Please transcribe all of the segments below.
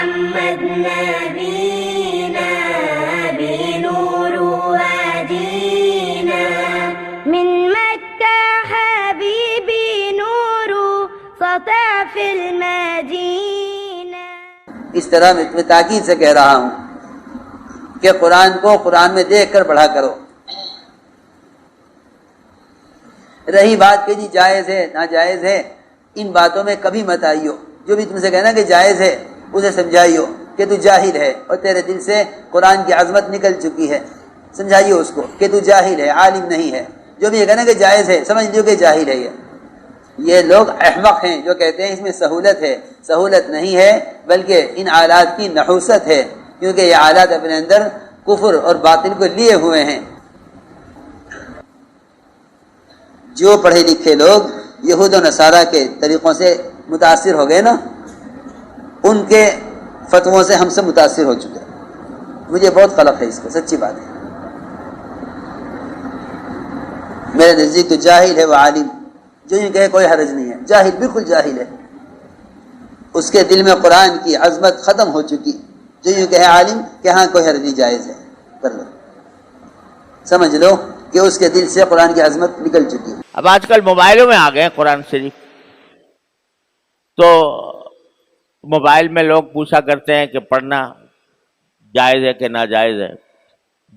محمد نبينا بنور وادينا من مكة حبيبي نور سطع في المدينة. اس طرح میں تاکید سے کہہ رہا ہوں کہ قرآن کو قرآن میں دیکھ کر پڑھا کرو. رہی بات کہ جی جائز ہے ناجائز ہے، ان باتوں میں کبھی مت آئیو. جو بھی تم سے کہنا کہ جائز ہے اسے سمجھائیو کہ تو جاہل ہے اور تیرے دل سے قرآن کی عظمت نکل چکی ہے. سمجھائیو اس کو کہ تو جاہل ہے، عالم نہیں ہے. جو بھی یہ کہنا کہ جائز ہے سمجھ لیو کہ جاہل ہے. یہ لوگ احمق ہیں جو کہتے ہیں اس میں سہولت ہے. سہولت نہیں ہے بلکہ ان آلات کی نحوست ہے، کیونکہ یہ آلات اپنے اندر کفر اور باطل کو لیے ہوئے ہیں. جو پڑھے لکھے لوگ یہود و نصارہ کے طریقوں سے متاثر ہو گئے نا، ان کے فتووں سے ہم سب متاثر ہو چکے. مجھے بہت قلق ہے اس کو، سچی بات ہے. میرے نزدیک تو جاہل ہے وہ عالم. جو یہ کہے کوئی حرج نہیں ہے، جاہل بالکل جاہل ہے، اس کے دل میں قرآن کی عظمت ختم ہو چکی. جو یہ کہے عالم کہ ہاں کوئی حرج نہیں، جائز ہے کر لو، سمجھ لو کہ اس کے دل سے قرآن کی عظمت نکل چکی ہے. اب آج کل موبائلوں میں آ گئے قرآن شریف، تو موبائل میں لوگ پوچھا کرتے ہیں کہ پڑھنا جائز ہے کہ ناجائز ہے.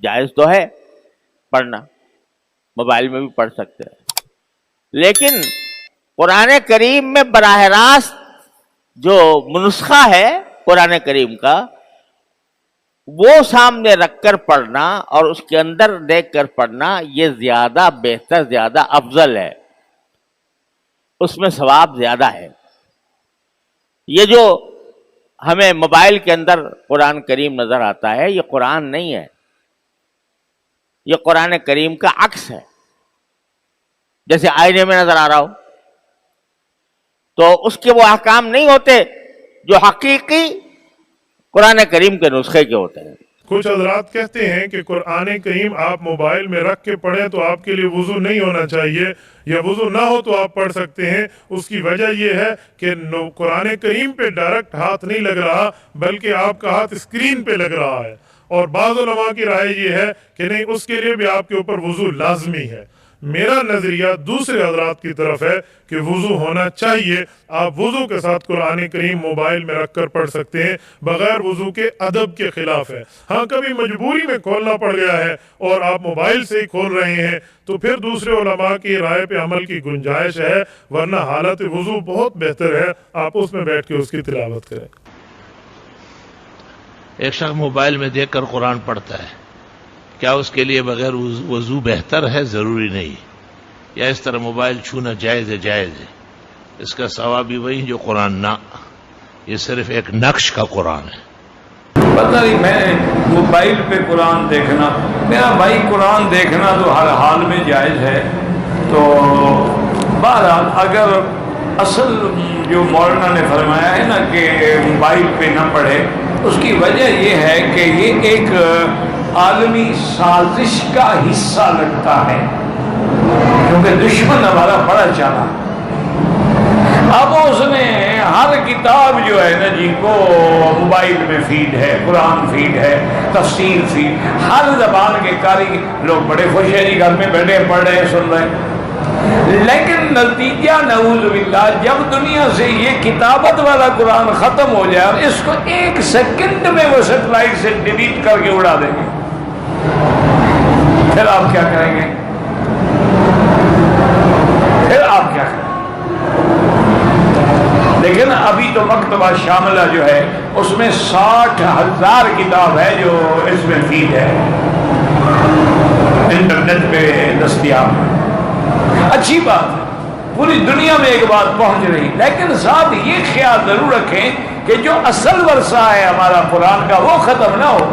جائز تو ہے پڑھنا، موبائل میں بھی پڑھ سکتے ہیں، لیکن قرآن کریم میں براہ راست جو نسخہ ہے قرآن کریم کا، وہ سامنے رکھ کر پڑھنا اور اس کے اندر دیکھ کر پڑھنا، یہ زیادہ بہتر، زیادہ افضل ہے. اس میں ثواب زیادہ ہے. یہ جو ہمیں موبائل کے اندر قرآن کریم نظر آتا ہے، یہ قرآن نہیں ہے، یہ قرآن کریم کا عکس ہے. جیسے آئینے میں نظر آ رہا ہو، تو اس کے وہ احکام نہیں ہوتے جو حقیقی قرآن کریم کے نسخے کے ہوتے ہیں. کچھ حضرات کہتے ہیں کہ قرآن کریم آپ موبائل میں رکھ کے پڑھیں تو آپ کے لیے وضو نہیں ہونا چاہیے، یا وضو نہ ہو تو آپ پڑھ سکتے ہیں. اس کی وجہ یہ ہے کہ قرآن کریم پہ ڈائریکٹ ہاتھ نہیں لگ رہا، بلکہ آپ کا ہاتھ اسکرین پہ لگ رہا ہے. اور بعض علماء کی رائے یہ ہے کہ نہیں، اس کے لیے بھی آپ کے اوپر وضو لازمی ہے. میرا نظریہ دوسرے حضرات کی طرف ہے کہ وضو ہونا چاہیے. آپ وضو کے ساتھ قرآن کریم موبائل میں رکھ کر پڑھ سکتے ہیں، بغیر وضو کے ادب کے خلاف ہے. ہاں کبھی مجبوری میں کھولنا پڑ گیا ہے اور آپ موبائل سے ہی کھول رہے ہیں تو پھر دوسرے علماء کی رائے پہ عمل کی گنجائش ہے، ورنہ حالت وضو بہت بہتر ہے آپ اس میں بیٹھ کے اس کی تلاوت کریں. ایک شخص موبائل میں دیکھ کر قرآن پڑھتا ہے، کیا اس کے لیے بغیر وضو بہتر ہے؟ ضروری نہیں. یا اس طرح موبائل چھونا جائز ہے؟ جائز ہے. اس کا ثواب بھی وہی جو قرآن نہ، یہ صرف ایک نقش کا قرآن ہے. پتہ نہیں، میں موبائل پہ قرآن دیکھنا، میرا بھائی قرآن دیکھنا تو ہر حال میں جائز ہے. تو بہرحال اگر اصل جو مولانا نے فرمایا ہے نا کہ موبائل پہ نہ پڑھے، اس کی وجہ یہ ہے کہ یہ ایک عالمی سازش کا حصہ لگتا ہے، کیونکہ دشمن ہمارا بڑا چالا. اب اس نے ہر کتاب جو ہے نا جی کو موبائل میں فیڈ ہے، قرآن فیڈ ہے، تفسیر فیڈ، ہر زبان کے قاری لوگ بڑے خوش ہیں جی، گھر میں بیٹھے پڑھ رہے ہیں، سن رہے ہیں. لیکن نتیجہ نعوذ باللہ جب دنیا سے یہ کتابت والا قرآن ختم ہو جائے اور اس کو ایک سیکنڈ میں وہ سیٹلائٹ سے ڈیلیٹ کر کے اڑا دیں گے، پھر آپ کیا کریں گے؟ پھر آپ کیا کریں؟ لیکن ابھی تو مکتبہ شاملہ جو ہے اس میں 60,000 کتاب ہے جو اس میں فیڈ ہے، انٹرنیٹ پہ دستیاب. اچھی بات ہے، پوری دنیا میں ایک بات پہنچ رہی، لیکن ساتھ یہ خیال ضرور رکھیں کہ جو اصل ورثہ ہے ہمارا قرآن کا وہ ختم نہ ہو.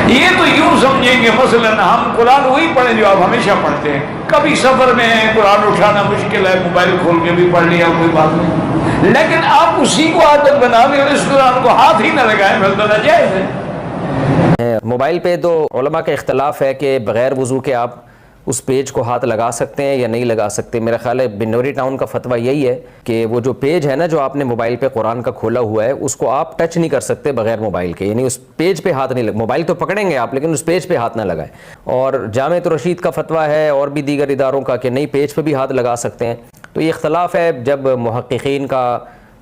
یہ تو یوں سمجھیں گے مثلا ہم قرآن وہی پڑھیں جو آپ ہمیشہ پڑھتے ہیں، کبھی سفر میں قرآن اٹھانا مشکل ہے، موبائل کھول کے بھی پڑھ لیا کوئی بات نہیں، لیکن آپ اسی کو عادت بنا لیں اور اس قرآن کو ہاتھ ہی نہ لگائیں، پھر تو ناجائز ہے. موبائل پہ تو علماء کا اختلاف ہے کہ بغیر وضو کے آپ اس پیج کو ہاتھ لگا سکتے ہیں یا نہیں لگا سکتے؟ میرا خیال ہے بنوری ٹاؤن کا فتویٰ یہی ہے کہ وہ جو پیج ہے نا جو آپ نے موبائل پہ قرآن کا کھولا ہوا ہے اس کو آپ ٹچ نہیں کر سکتے بغیر موبائل کے، یعنی اس پیج پہ ہاتھ نہیں لگ، موبائل تو پکڑیں گے آپ لیکن اس پیج پہ ہاتھ نہ لگائیں۔ اور جامعۃ الرشید کا فتویٰ ہے اور بھی دیگر اداروں کا کہ نہیں پیج پہ بھی ہاتھ لگا سکتے ہیں۔ تو یہ اختلاف ہے، جب محققین کا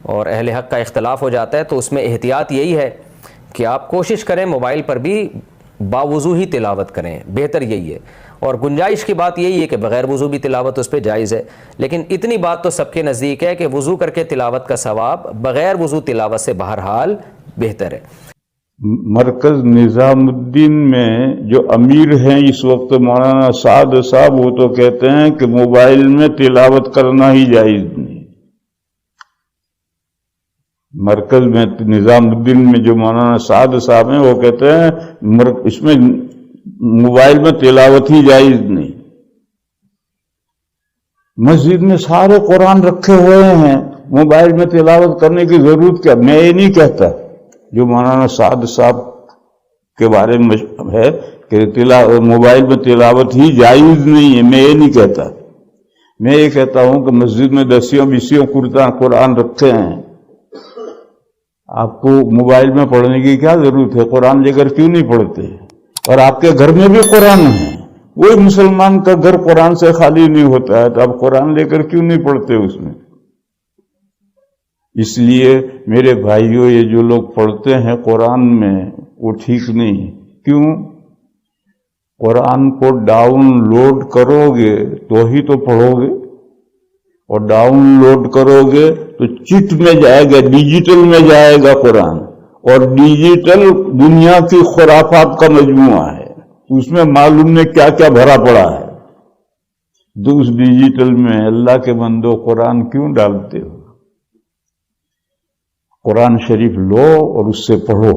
اور اہل حق کا اختلاف ہو جاتا ہے تو اس میں احتیاط یہی ہے کہ آپ کوشش کریں موبائل پر بھی باوضو ہی تلاوت کریں، بہتر یہی ہے۔ اور گنجائش کی بات یہی ہے کہ بغیر وضو بھی تلاوت اس پہ جائز ہے، لیکن اتنی بات تو سب کے نزدیک ہے کہ وضو کر کے تلاوت کا ثواب بغیر وضو تلاوت سے بہرحال بہتر ہے۔ مرکز نظام الدین میں جو امیر ہیں اس وقت مولانا سعد صاحب، وہ تو کہتے ہیں کہ موبائل میں تلاوت کرنا ہی جائز نہیں۔ مرکز میں نظام الدین میں جو مولانا سعد صاحب ہیں وہ کہتے ہیں اس میں موبائل میں تلاوت ہی جائز نہیں۔ مسجد میں سارے قرآن رکھے ہوئے ہیں، موبائل میں تلاوت کرنے کی ضرورت کیا؟ میں یہ نہیں کہتا جو مولانا سعد صاحب کے بارے میں ہے کہ موبائل میں تلاوت ہی جائز نہیں ہے، میں یہ نہیں کہتا۔ میں یہ کہتا ہوں کہ مسجد میں 10 قرآن رکھے ہیں، آپ کو موبائل میں پڑھنے کی کیا ضرورت ہے؟ قرآن لے کر کیوں نہیں پڑھتے؟ اور آپ کے گھر میں بھی قرآن ہے، کوئی مسلمان کا گھر قرآن سے خالی نہیں ہوتا ہے، تو آپ قرآن لے کر کیوں نہیں پڑھتے اس میں؟ اس لیے میرے بھائیوں، یہ جو لوگ پڑھتے ہیں قرآن میں وہ ٹھیک نہیں۔ کیوں؟ قرآن کو ڈاؤن لوڈ کرو گے تو ہی تو پڑھو گے، اور ڈاؤن لوڈ کرو گے تو چٹ میں جائے گا، ڈیجیٹل میں جائے گا قرآن، اور ڈیجیٹل دنیا کی خرافات کا مجموعہ ہے، اس میں معلوم نہیں کیا کیا بھرا پڑا ہے۔ تو اس ڈیجیٹل میں اللہ کے بندو قرآن کیوں ڈالتے ہو؟ قرآن شریف لو اور اس سے پڑھو۔